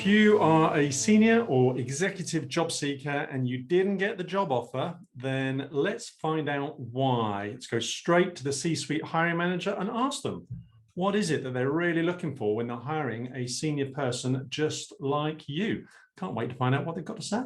If you are a senior or executive job seeker and you didn't get the job offer, then let's find out why. Let's go straight to the C-suite hiring manager and ask them, what is it that they're really looking for when they're hiring a senior person just like you? Can't wait to find out what they've got to say.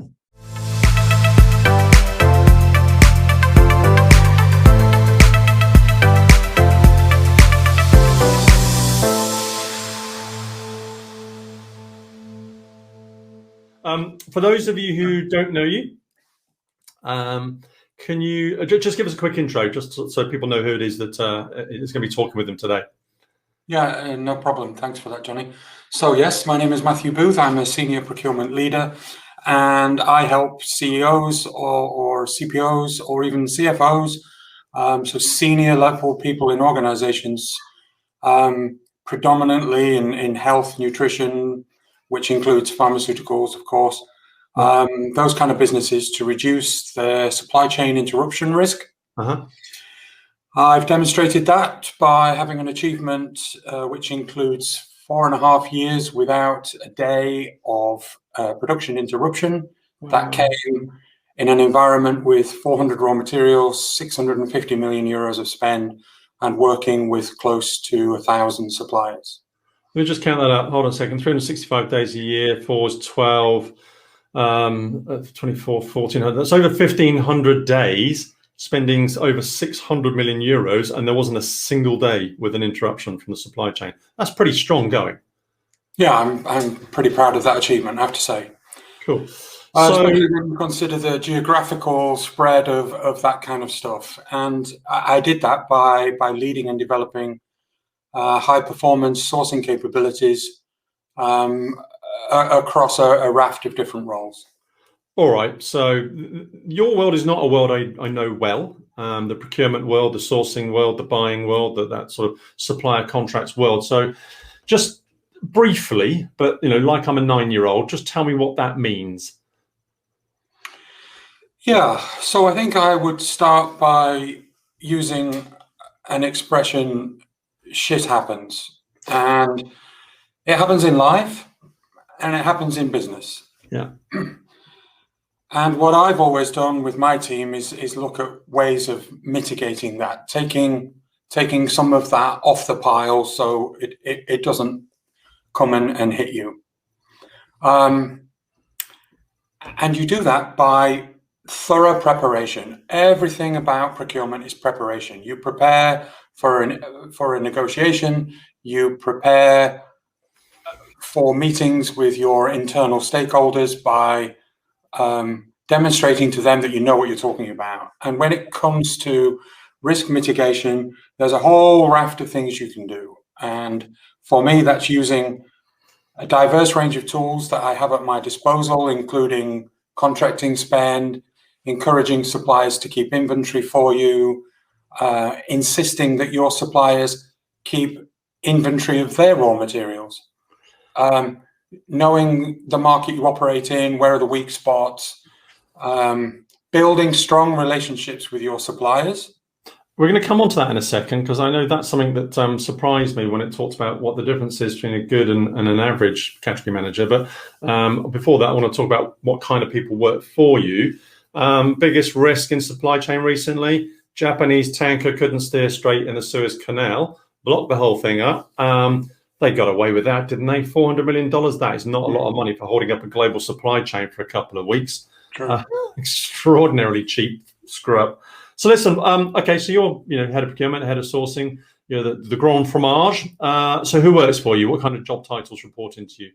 For those of you who don't know you, can you just give us a quick intro, just so people know who it is that is going to be talking with them today? Yeah, no problem. Thanks for that, Johnny. So yes, my name is Matthew Booth. I'm a senior procurement leader, and I help CEOs or CPOs or even CFOs, so senior level people in organizations, predominantly in health, nutrition, which includes pharmaceuticals, of course, those kind of businesses, to reduce their supply chain interruption risk. I've demonstrated that by having an achievement which includes 4.5 years without a day of production interruption. Wow. That came in an environment with 400 raw materials, 650 million euros of spend, and working with close to 1,000 suppliers. Let me just count that up. Hold on a second. 365 days a year, 4 is 12, 24, 1,400. That's over 1,500 days, spending over 600 million euros, and there wasn't a single day with an interruption from the supply chain. That's pretty strong going. Yeah, I'm pretty proud of that achievement, I have to say. Cool. Especially when you consider the geographical spread of that kind of stuff. And I did that by leading and developing high performance sourcing capabilities across a raft of different roles. All right, so your world is not a world I know well. The procurement world, the sourcing world, the buying world, that sort of supplier contracts world. So just briefly, but like I'm a 9-year-old, just tell me what that means. Yeah, so I think I would start by using an expression, shit happens. And it happens in life and it happens in business. Yeah. And what I've always done with my team is look at ways of mitigating that, taking some of that off the pile so it doesn't come and hit you. And you do that by thorough preparation. Everything about procurement is preparation. You prepare for a negotiation. You prepare for meetings with your internal stakeholders by demonstrating to them that you know what you're talking about. And when it comes to risk mitigation, there's a whole raft of things you can do. And for me, that's using a diverse range of tools that I have at my disposal, including contracting spend, encouraging suppliers to keep inventory for you, insisting that your suppliers keep inventory of their raw materials, knowing the market you operate in, where are the weak spots, building strong relationships with your suppliers. We're going to come on to that in a second, because I know that's something that surprised me when it talks about what the difference is between a good and an average category manager. But before that, I want to talk about what kind of people work for you. Biggest risk in supply chain recently, Japanese tanker couldn't steer straight in the Suez Canal, blocked the whole thing up. They got away with that, didn't they? $400 million, that is not a lot of money for holding up a global supply chain for a couple of weeks. Extraordinarily cheap screw up. So listen, okay, so you're head of procurement, head of sourcing, you're the grand fromage. So who works for you? What kind of job titles report into you?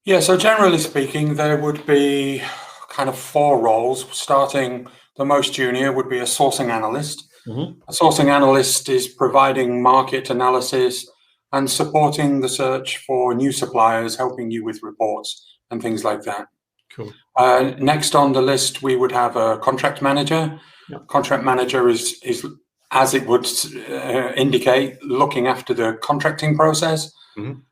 Yeah, so generally speaking, there would be kind of 4 roles. Starting, the most junior would be a sourcing analyst. A sourcing analyst is providing market analysis and supporting the search for new suppliers, helping you with reports and things like that. Cool. Next on the list, we would have a contract manager. Yep. Contract manager is, as it would indicate, looking after the contracting process. So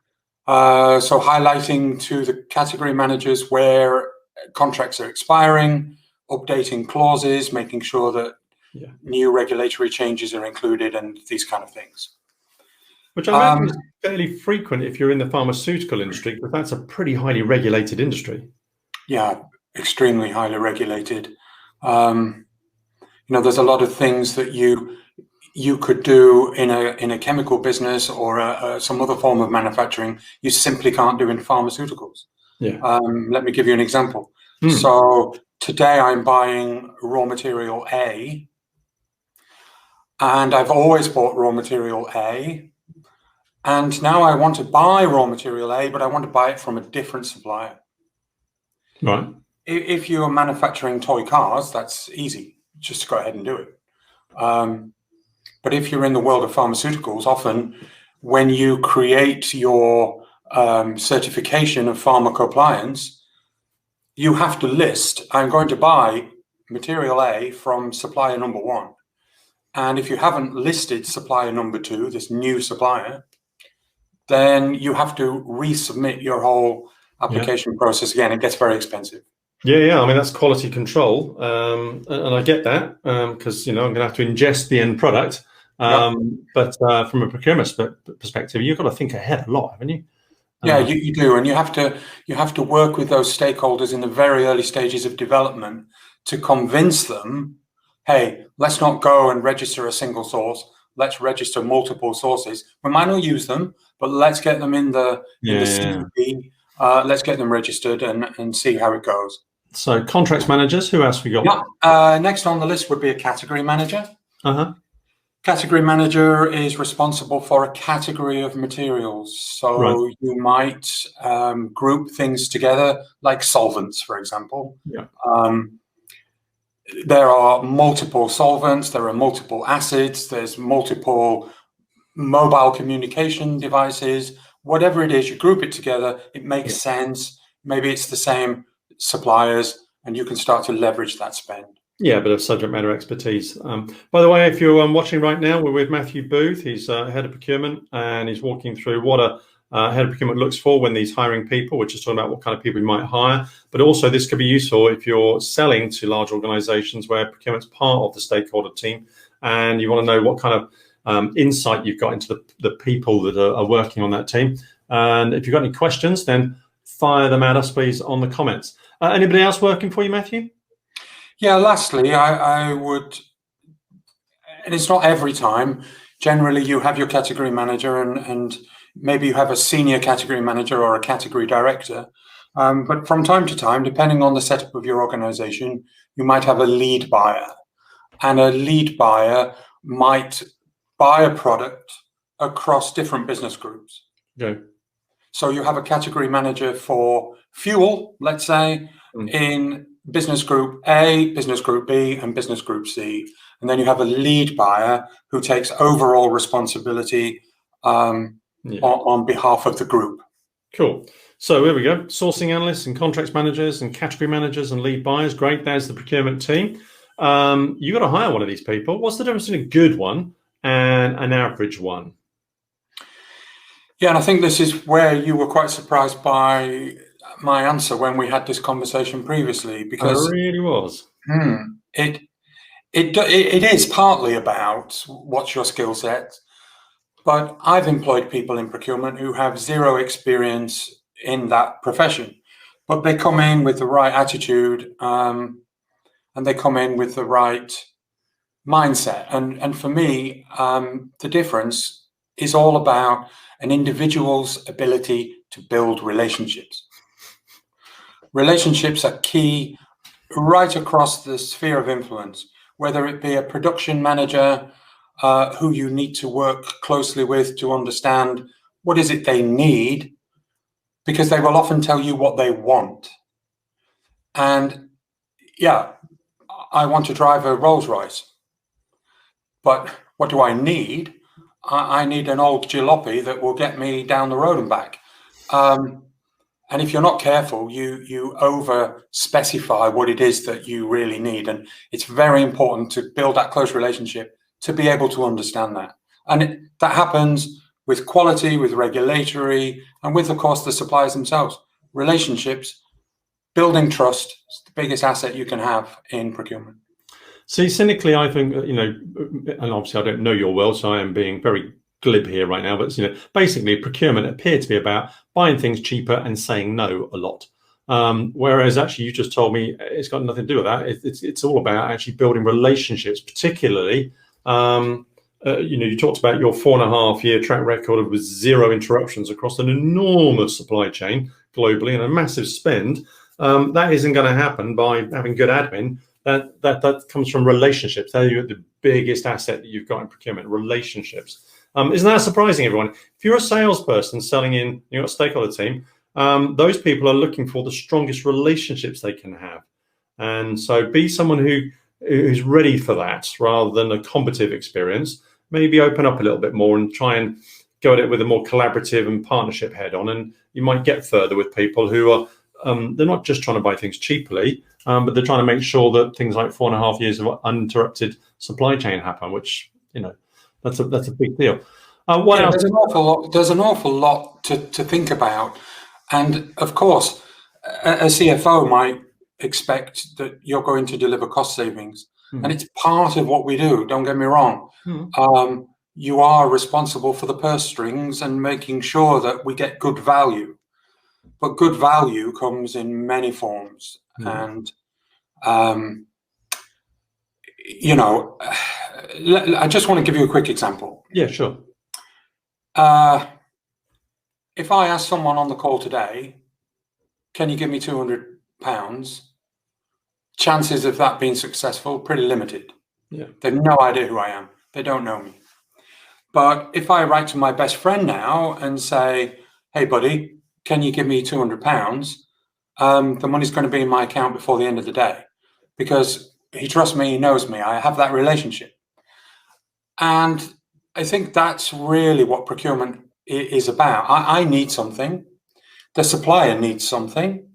highlighting to the category managers where contracts are expiring, updating clauses, making sure that new regulatory changes are included, and these kind of things. Which I imagine is fairly frequent if you're in the pharmaceutical industry, because that's a pretty highly regulated industry. Yeah, extremely highly regulated. There's a lot of things that you could do in a chemical business or some other form of manufacturing you simply can't do in pharmaceuticals. Yeah. Let me give you an example. So today I'm buying raw material A, and I've always bought raw material A, and now I want to buy raw material A, but I want to buy it from a different supplier. Right. If you're manufacturing toy cars, that's easy. Just go ahead and do it. But if you're in the world of pharmaceuticals, often when you create your certification of pharmacompliance, you have to list, I'm going to buy material A from supplier number 1. And if you haven't listed supplier number 2, this new supplier, then you have to resubmit your whole application process again. It gets very expensive. Yeah. I mean, that's quality control. And I get that because, I'm going to have to ingest the end product. But from a procurement perspective, you've got to think ahead a lot, haven't you? Yeah, you do. And you have to work with those stakeholders in the very early stages of development to convince them, hey, let's not go and register a single source. Let's register multiple sources. We might not use them, but let's get them in the CDP. Let's get them registered and see how it goes. So contracts managers, who else we got? Next on the list would be a category manager. Uh-huh. Category manager is responsible for a category of materials. So you might group things together, like solvents, for example. Yeah. There are multiple solvents, there are multiple acids, there's multiple mobile communication devices. Whatever it is, you group it together, it makes sense. Maybe it's the same suppliers, and you can start to leverage that spend. Yeah, a bit of subject matter expertise. By the way, if you're watching right now, we're with Matthew Booth. He's head of procurement, and he's walking through what a head of procurement looks for when he's hiring people. We're just talking about what kind of people you might hire. But also, this could be useful if you're selling to large organizations where procurement's part of the stakeholder team, and you want to know what kind of insight you've got into the people that are working on that team. And if you've got any questions, then fire them at us, please, on the comments. Anybody else working for you, Matthew? Yeah, lastly, I would, and it's not every time, generally you have your category manager and maybe you have a senior category manager or a category director. But from time to time, depending on the setup of your organization, you might have a lead buyer. And a lead buyer might buy a product across different business groups. Okay. So you have a category manager for fuel, let's say, in business group A, business group B, and business group C. And then you have a lead buyer who takes overall responsibility on behalf of the group. Cool. So here we go. Sourcing analysts and contracts managers and category managers and lead buyers. Great. There's the procurement team. You got to hire one of these people. What's the difference between a good one and an average one? Yeah, and I think this is where you were quite surprised by my answer when we had this conversation previously, because I really was. It is partly about what's your skill set, but I've employed people in procurement who have zero experience in that profession, but they come in with the right attitude and they come in with the right mindset. And for me, the difference is all about an individual's ability to build relationships. Relationships are key right across the sphere of influence, whether it be a production manager who you need to work closely with to understand what is it they need, because they will often tell you what they want. And yeah, I want to drive a Rolls Royce, but what do I need? I need an old jalopy that will get me down the road and back. And if you're not careful, you over specify what it is that you really need. And it's very important to build that close relationship to be able to understand that. And that happens with quality, with regulatory, and with, of course, the suppliers themselves. Relationships, building trust is the biggest asset you can have in procurement. See, cynically, I think, and obviously I don't know your well, so I am being very glib here right now, but basically procurement appeared to be about buying things cheaper and saying no a lot. Whereas actually you just told me it's got nothing to do with that. It's all about actually building relationships, particularly, you talked about your 4.5-year track record with 0 interruptions across an enormous supply chain globally and a massive spend. That isn't going to happen by having good admin. That comes from relationships. They're the biggest asset that you've got in procurement, relationships. Isn't that surprising, everyone? If you're a salesperson selling in, you've got a stakeholder team, those people are looking for the strongest relationships they can have. And so be someone who's ready for that rather than a combative experience. Maybe open up a little bit more and try and go at it with a more collaborative and partnership head on. And you might get further with people who are, they're not just trying to buy things cheaply, but they're trying to make sure that things like 4.5 years of uninterrupted supply chain happen, which, that's a big deal. What else? There's an awful lot to think about. And of course, a CFO might expect that you're going to deliver cost savings. And it's part of what we do, don't get me wrong. You are responsible for the purse strings and making sure that we get good value. But good value comes in many forms. And, I just want to give you a quick example. Yeah, sure. If I ask someone on the call today, can you give me £200? Chances of that being successful, pretty limited. Yeah. They have no idea who I am. They don't know me. But if I write to my best friend now and say, hey, buddy, can you give me £200? The money's going to be in my account before the end of the day because he trusts me, he knows me, I have that relationship. And I think that's really what procurement is about. I need something. The supplier needs something.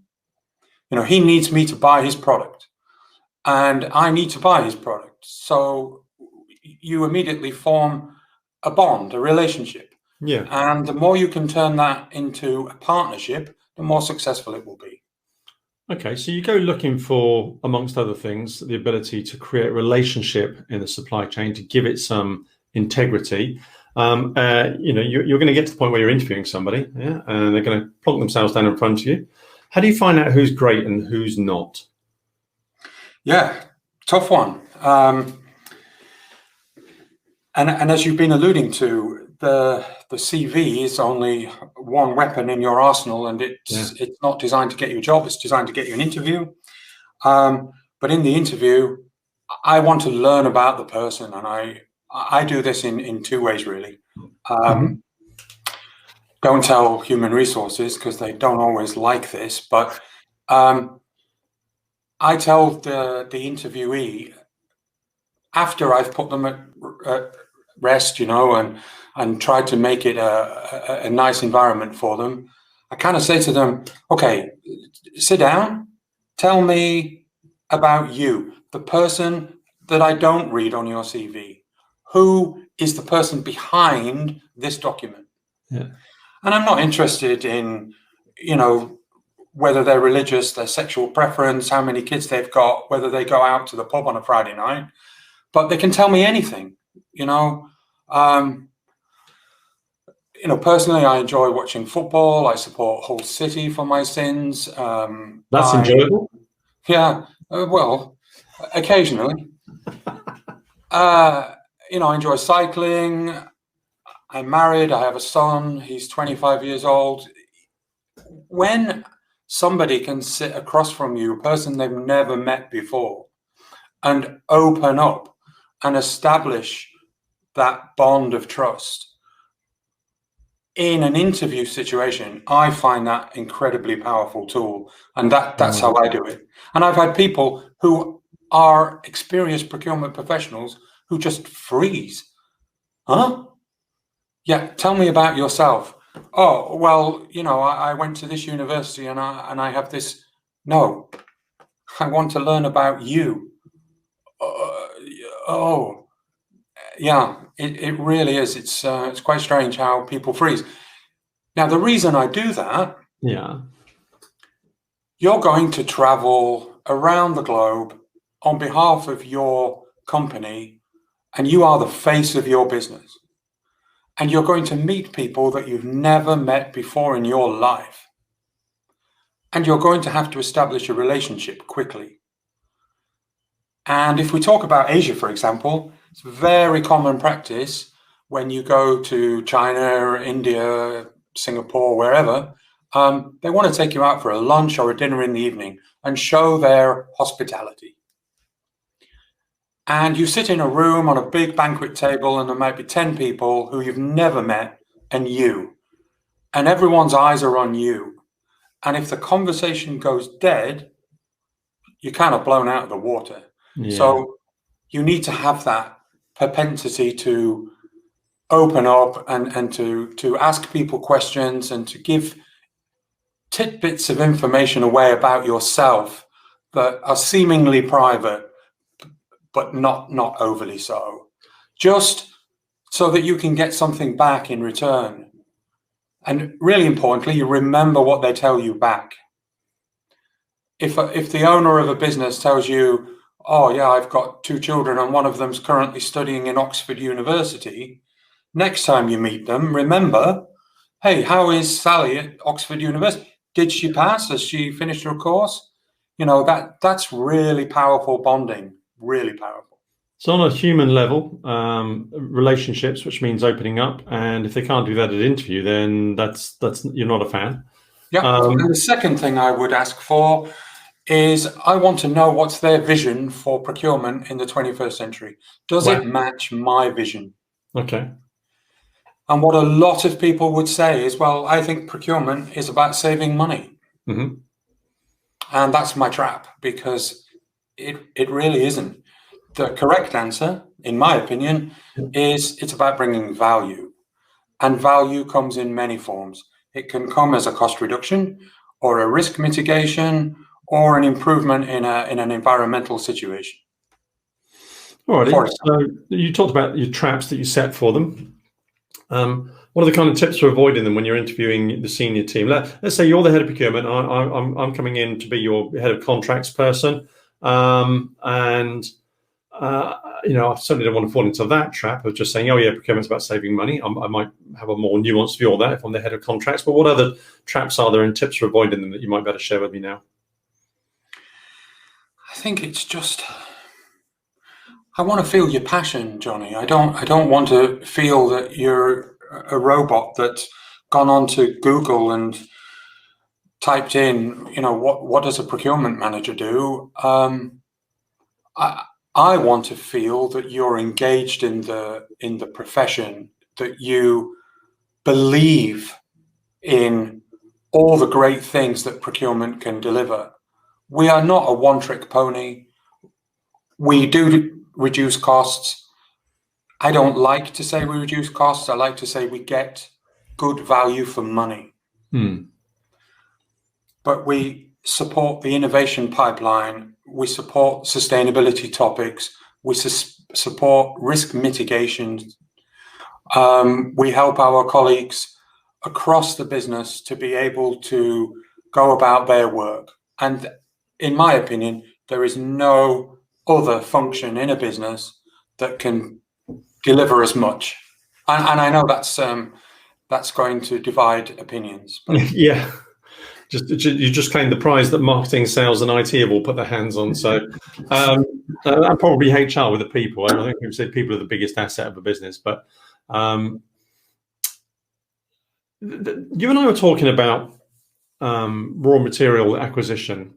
He needs me to buy his product and I need to buy his product. So you immediately form a bond, a relationship. Yeah. And the more you can turn that into a partnership, the more successful it will be. Okay, so you go looking for, amongst other things, the ability to create a relationship in the supply chain, to give it some integrity. You're going to get to the point where you're interviewing somebody, and they're going to plonk themselves down in front of you. How do you find out who's great and who's not? Yeah, tough one. And as you've been alluding to, the CV is only one weapon in your arsenal, and it's not designed to get you a job. It's designed to get you an interview. But in the interview, I want to learn about the person, and I do this in 2 ways, really. Don't tell human resources because they don't always like this, but I tell the interviewee after I've put them at rest, and tried to make it a nice environment for them. I kind of say to them, okay, sit down, tell me about you, the person that I don't read on your CV. Who is the person behind this document? Yeah. And I'm not interested in, whether they're religious, their sexual preference, how many kids they've got, whether they go out to the pub on a Friday night, but they can tell me anything, personally, I enjoy watching football. I support Hull City for my sins. That's enjoyable. Yeah, well, occasionally. I enjoy cycling. I'm married. I have a son. He's 25 years old. When somebody can sit across from you, a person they've never met before, and open up and establish that bond of trust in an interview situation, I find that incredibly powerful tool. And that's how I do it. And I've had people who are experienced procurement professionals who just freeze. Huh? Yeah, tell me about yourself. Oh, well, I went to this university and I have this. No, I want to learn about you. Yeah, it really is. It's quite strange how people freeze. Now, the reason I do that, you're going to travel around the globe on behalf of your company, and you are the face of your business. and you're going to meet people that you've never met before in your life. And you're going to have to establish a relationship quickly. And if we talk about Asia, for example, it's very common practice when you go to China, India, Singapore, wherever, they want to take you out for a lunch or a dinner in the evening and show their hospitality. And you sit in a room on a big banquet table, and there might be 10 people who you've never met, and you. And everyone's eyes are on you. And if the conversation goes dead, you're kind of blown out of the water. Yeah. So you need to have that propensity to open up and to ask people questions and to give tidbits of information away about yourself that are seemingly private, but not overly so, just so that you can get something back in return. And really importantly, you remember what they tell you back. If the owner of a business tells you, oh yeah, I've got 2 children and one of them's currently studying in Oxford University, next time you meet them, remember, hey, how is Sally at Oxford University? Did she pass? Has she finished her course? You know, that's really powerful bonding, really powerful. So on a human level, relationships, which means opening up, and if they can't do that at interview, then that's you're not a fan. Yeah. And the second thing I would ask for is I want to know what's their vision for procurement in the 21st century. Does it match my vision? Okay. And what a lot of people would say is, well, I think procurement is about saving money. Mm-hmm. And that's my trap, because it really isn't. The correct answer, in my opinion, is it's about bringing value. And value comes in many forms. It can come as a cost reduction or a risk mitigation or an improvement in an environmental situation. All right. So you talked about your traps that you set for them. What are the kind of tips for avoiding them when you're interviewing the senior team? Let's say you're the head of procurement. I'm coming in to be your head of contracts person, and I certainly don't want to fall into that trap of just saying, oh yeah, procurement's about saving money. I might have a more nuanced view of that if I'm the head of contracts. But what other traps are there and tips for avoiding them that you might better share with me now? I think it's just, I want to feel your passion, Johnny. I don't want to feel that you're a robot that's gone onto Google and typed in, what does a procurement manager do? I want to feel that you're engaged in the profession, that you believe in all the great things that procurement can deliver. We are not a one-trick pony. We do reduce costs. I don't like to say we reduce costs. I like to say we get good value for money. But we support the innovation pipeline. We support sustainability topics. We support risk mitigation. We help our colleagues across the business to be able to go about their work. And in my opinion, there is no other function in a business that can deliver as much. And I know that's going to divide opinions. But yeah. You just claimed the prize that marketing, sales, and IT have all put their hands on. So, and probably HR with the people. I think people say people are the biggest asset of a business. But you and I were talking about raw material acquisition,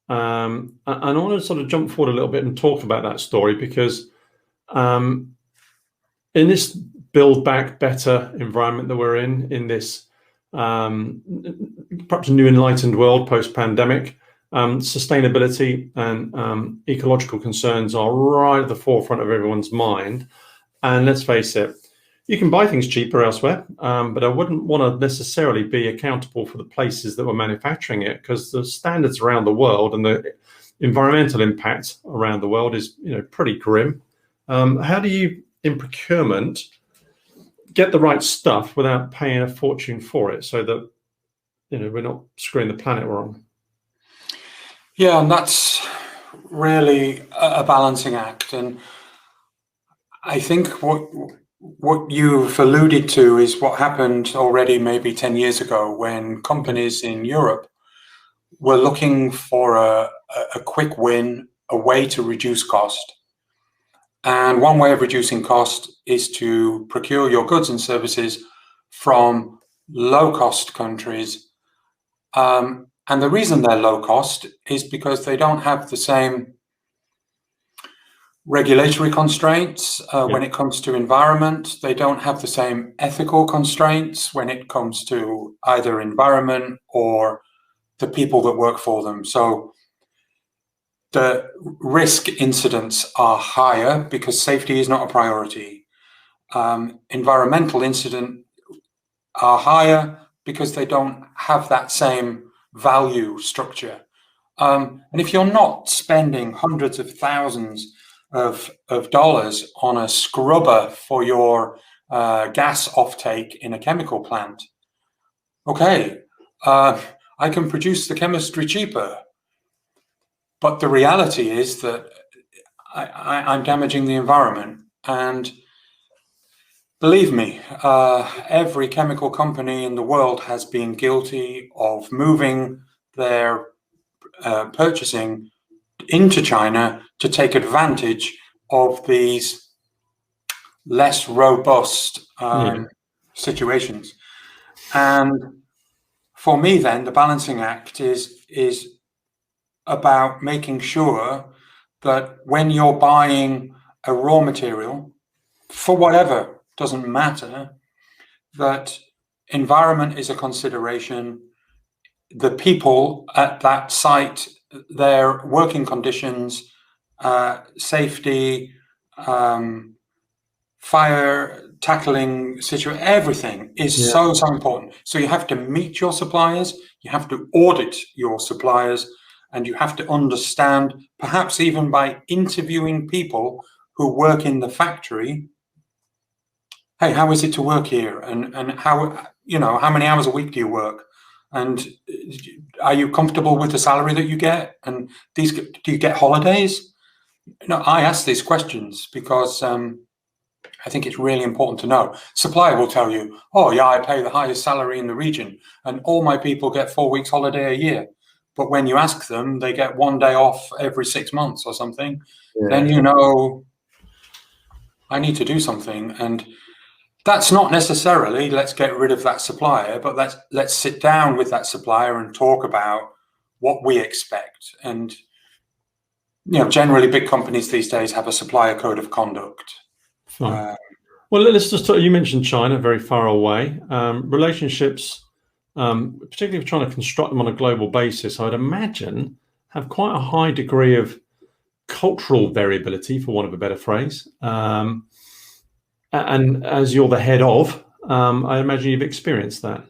and I want to sort of jump forward a little bit and talk about that story, because in this build back better environment that we're in this perhaps new enlightened world post-pandemic, sustainability and ecological concerns are right at the forefront of everyone's mind. And let's face it, you can buy things cheaper elsewhere, but I wouldn't want to necessarily be accountable for the places that were manufacturing it, because the standards around the world and the environmental impact around the world is pretty grim. How do you, in procurement, get the right stuff without paying a fortune for it, so that we're not screwing the planet wrong? Yeah, and that's really a balancing act. And I think what you've alluded to is what happened already maybe 10 years ago when companies in Europe were looking for a quick win, a way to reduce cost. And one way of reducing cost is to procure your goods and services from low-cost countries. And the reason they're low cost is because they don't have the same regulatory constraints when it comes to environment. They don't have the same ethical constraints when it comes to either environment or the people that work for them. So the risk incidents are higher because safety is not a priority. Environmental incidents are higher because they don't have that same value structure. And if you're not spending hundreds of thousands of dollars on a scrubber for your gas offtake in a chemical plant, okay, I can produce the chemistry cheaper. But the reality is that I'm damaging the environment. And believe me, every chemical company in the world has been guilty of moving their purchasing into China to take advantage of these less robust situations. And for me, then, the balancing act is about making sure that when you're buying a raw material, for whatever, doesn't matter, that environment is a consideration, the people at that site, their working conditions, safety, fire tackling situation, everything is so important. So you have to meet your suppliers, you have to audit your suppliers, and you have to understand, perhaps even by interviewing people who work in the factory, hey, how is it to work here? And how, how many hours a week do you work? And are you comfortable with the salary that you get? And do you get holidays? I ask these questions because I think it's really important to know. Supplier will tell you, oh yeah, I pay the highest salary in the region and all my people get 4 weeks holiday a year. But when you ask them, they get 1 day off every 6 months or something. Then I need to do something. And that's not necessarily let's get rid of that supplier, but let's sit down with that supplier and talk about what we expect. And generally big companies these days have a supplier code of conduct. Well, let's just talk, you mentioned China, very far away. Relationships, particularly if trying to construct them on a global basis, I'd imagine have quite a high degree of cultural variability, for want of a better phrase. And as you're the head of, I imagine you've experienced that.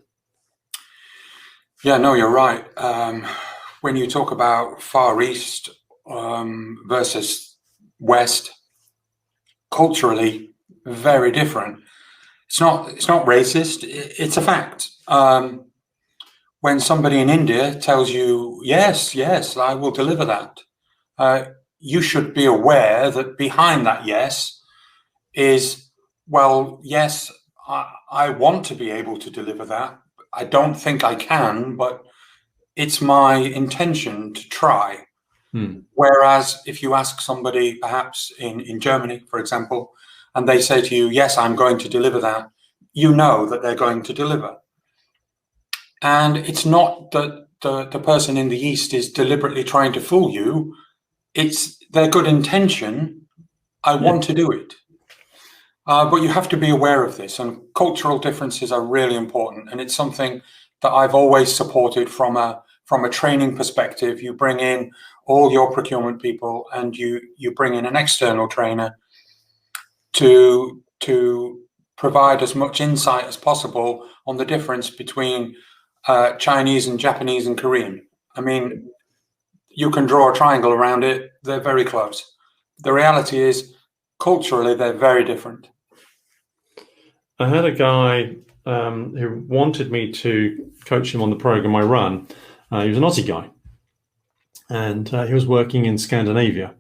Yeah, no, you're right. When you talk about Far East versus West, culturally very different. It's not racist. It's a fact. When somebody in India tells you, yes, I will deliver that, you should be aware that behind that yes is, well, yes, I want to be able to deliver that. I don't think I can, but it's my intention to try. Whereas if you ask somebody perhaps in Germany, for example, and they say to you, yes, I'm going to deliver that, you know that they're going to deliver. And it's not that the person in the East is deliberately trying to fool you. It's their good intention. I want to do it. But you have to be aware of this, and cultural differences are really important. And it's something that I've always supported from a training perspective. You bring in all your procurement people and you bring in an external trainer to provide as much insight as possible on the difference between Chinese and Japanese and Korean. I mean, you can draw a triangle around it. They're very close. The reality is, culturally, they're very different. I had a guy who wanted me to coach him on the program I run. He was an Aussie guy, and he was working in Scandinavia,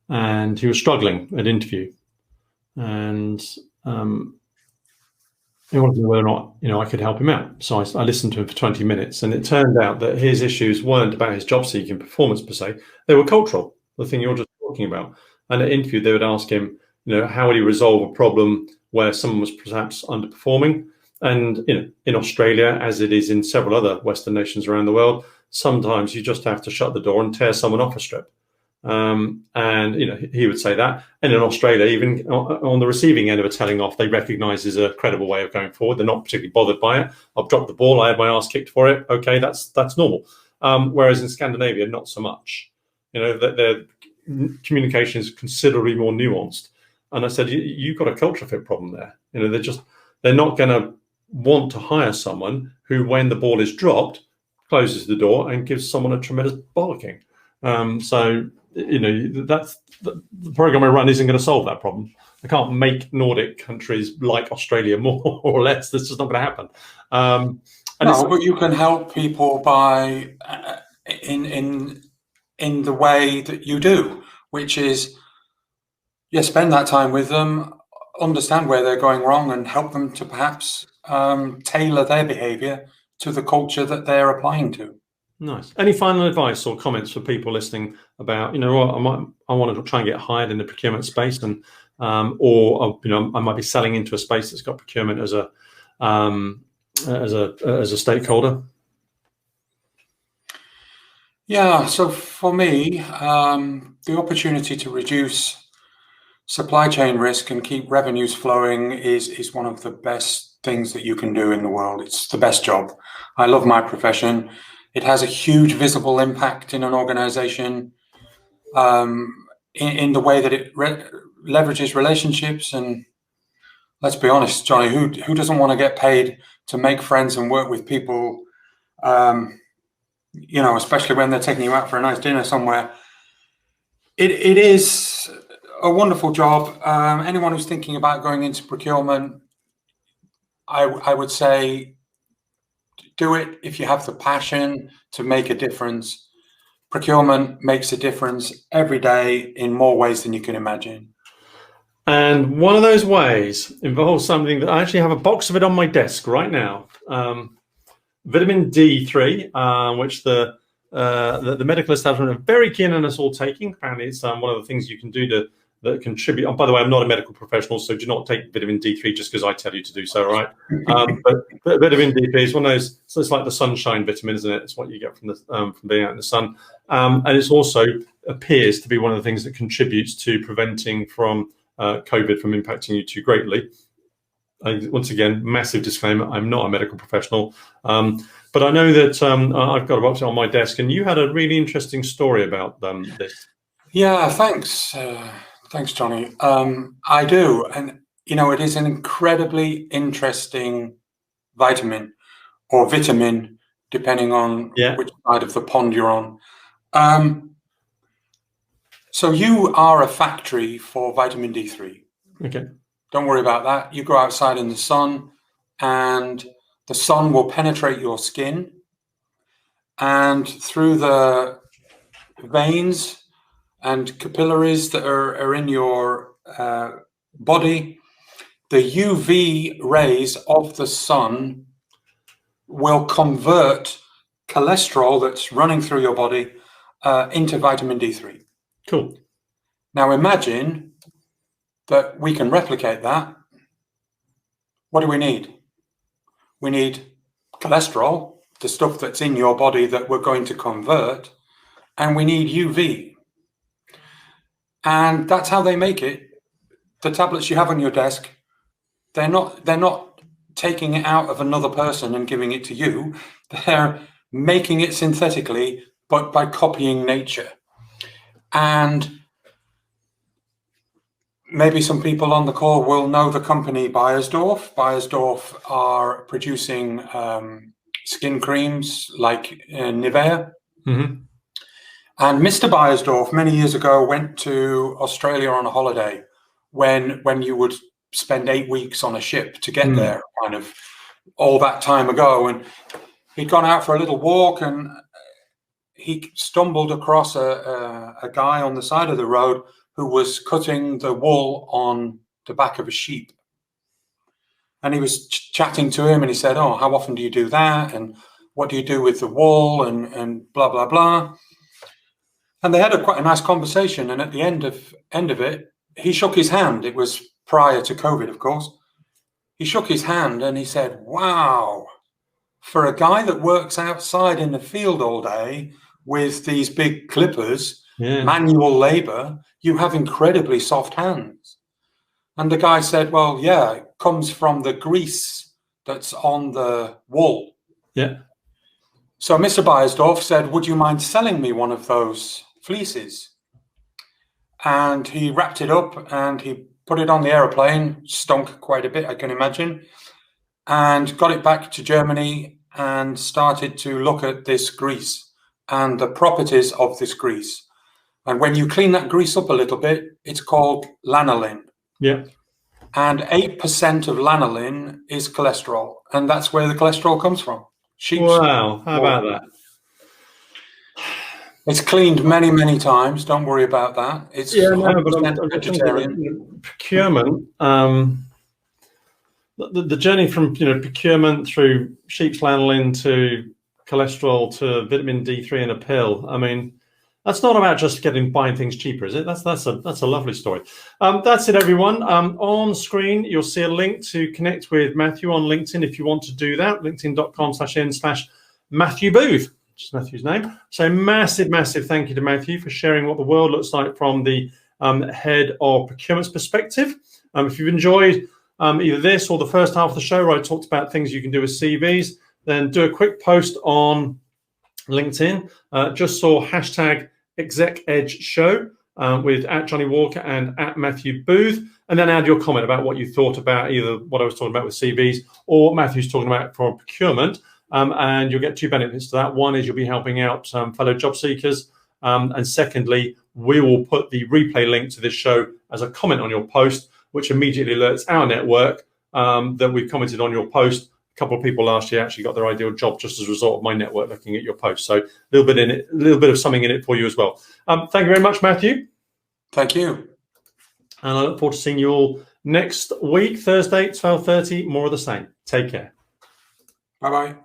and he was struggling at interview. And he wanted to know whether or not, I could help him out. So I listened to him for 20 minutes, and it turned out that his issues weren't about his job seeking performance per se. They were cultural, the thing you're just talking about. And at interview, they would ask him, how would he resolve a problem where someone was perhaps underperforming? And in Australia, as it is in several other Western nations around the world, sometimes you just have to shut the door and tear someone off a strip. And he would say that. And in Australia, even on the receiving end of a telling off, they recognise as a credible way of going forward. They're not particularly bothered by it. I've dropped the ball. I had my ass kicked for it. Okay, that's normal. Whereas in Scandinavia, not so much. Their communication is considerably more nuanced. And I said, you've got a culture fit problem there. They're not going to want to hire someone who, when the ball is dropped, closes the door and gives someone a tremendous bollocking. So that's the program I run isn't going to solve that problem. I can't make Nordic countries like Australia more or less. That's just not going to happen. But you can help people by in the way that you do, which is spend that time with them, understand where they're going wrong, and help them to perhaps tailor their behaviour to the culture that they're applying to. Nice. Any final advice or comments for people listening about, I want to try and get hired in the procurement space, and or I might be selling into a space that's got procurement as a stakeholder? Yeah. So for me, the opportunity to reduce supply chain risk and keep revenues flowing is one of the best things that you can do in the world. It's the best job. I love my profession. It has a huge visible impact in an organization, in the way that it leverages relationships. And let's be honest, Johnny, who doesn't want to get paid to make friends and work with people, especially when they're taking you out for a nice dinner somewhere. It is a wonderful job. Anyone who's thinking about going into procurement, I would say, do it if you have the passion to make a difference. Procurement makes a difference every day in more ways than you can imagine. And one of those ways involves something that I actually have a box of it on my desk right now. Vitamin D3, which the medical establishment are very keen on us all taking. Apparently, it's one of the things you can do that contribute. Oh, by the way, I'm not a medical professional, so do not take vitamin D3 just because I tell you to do so, right? But vitamin D3 is one of those. So it's like the sunshine vitamin, isn't it? It's what you get from being out in the sun, and it's also appears to be one of the things that contributes to preventing from COVID from impacting you too greatly. Once again, massive disclaimer: I'm not a medical professional, but I know that I've got a box on my desk, and you had a really interesting story about this. Yeah, thanks. Thanks, Johnny. I do. And, it is an incredibly interesting vitamin or vitamin, depending on which side of the pond you're on. So you are a factory for vitamin D3. Okay. Don't worry about that. You go outside in the sun, and the sun will penetrate your skin, and through the veins and capillaries that are in your body, the UV rays of the sun will convert cholesterol that's running through your body into vitamin D3. Cool. Now imagine that we can replicate that. What do we need? We need cholesterol, the stuff that's in your body that we're going to convert, and we need UV. And that's how they make it. The tablets you have on your desk, they're not taking it out of another person and giving it to you. They're making it synthetically, but by copying nature. And maybe some people on the call will know the company Beiersdorf. Beiersdorf are producing skin creams like Nivea. Mm-hmm. And Mr. Beiersdorf many years ago went to Australia on a holiday when you would spend 8 weeks on a ship to get there, kind of all that time ago. And he'd gone out for a little walk, and he stumbled across a guy on the side of the road who was cutting the wool on the back of a sheep. And he was chatting to him, and he said, "Oh, how often do you do that? And what do you do with the wool? And blah blah blah." And they had quite a nice conversation. And at the end of it, he shook his hand. It was prior to COVID, of course. He shook his hand and he said, "Wow, for a guy that works outside in the field all day with these big clippers, manual labor, you have incredibly soft hands." And the guy said, "Well, yeah, it comes from the grease that's on the wool." Yeah. So Mr. Beiersdorf said, "Would you mind selling me one of those fleeces?" And he wrapped it up and he put it on the aeroplane, stunk quite a bit, I can imagine, and got it back to Germany and started to look at this grease and the properties of this grease. And when you clean that grease up a little bit, it's called lanolin. Yeah. And 8% of lanolin is cholesterol. And that's where the cholesterol comes from. Sheep's Wow. How about that? It's cleaned many, many times. Don't worry about that. It's 100% vegetarian. Procurement, the journey from procurement through sheep's lanolin to cholesterol to vitamin D3 in a pill. I mean, that's not about just buying things cheaper, is it? That's a lovely story. That's it, everyone. On screen, you'll see a link to connect with Matthew on LinkedIn if you want to do that. LinkedIn.com/n/Matthew Booth. Just Matthew's name. So massive thank you to Matthew for sharing what the world looks like from the head of procurement's perspective. If you've enjoyed either this or the first half of the show where I talked about things you can do with CVs, then do a quick post on LinkedIn. Just saw #ExecEdgeShow with @Johnny Walker and @Matthew Booth, and then add your comment about what you thought about either what I was talking about with CVs or what Matthew's talking about for procurement. And you'll get two benefits to that. One is you'll be helping out fellow job seekers. And secondly, we will put the replay link to this show as a comment on your post, which immediately alerts our network that we've commented on your post. A couple of people last year actually got their ideal job just as a result of my network looking at your post. So a little bit of something in it for you as well. Thank you very much, Matthew. Thank you. And I look forward to seeing you all next week, Thursday, 12:30, more of the same. Take care. Bye-bye.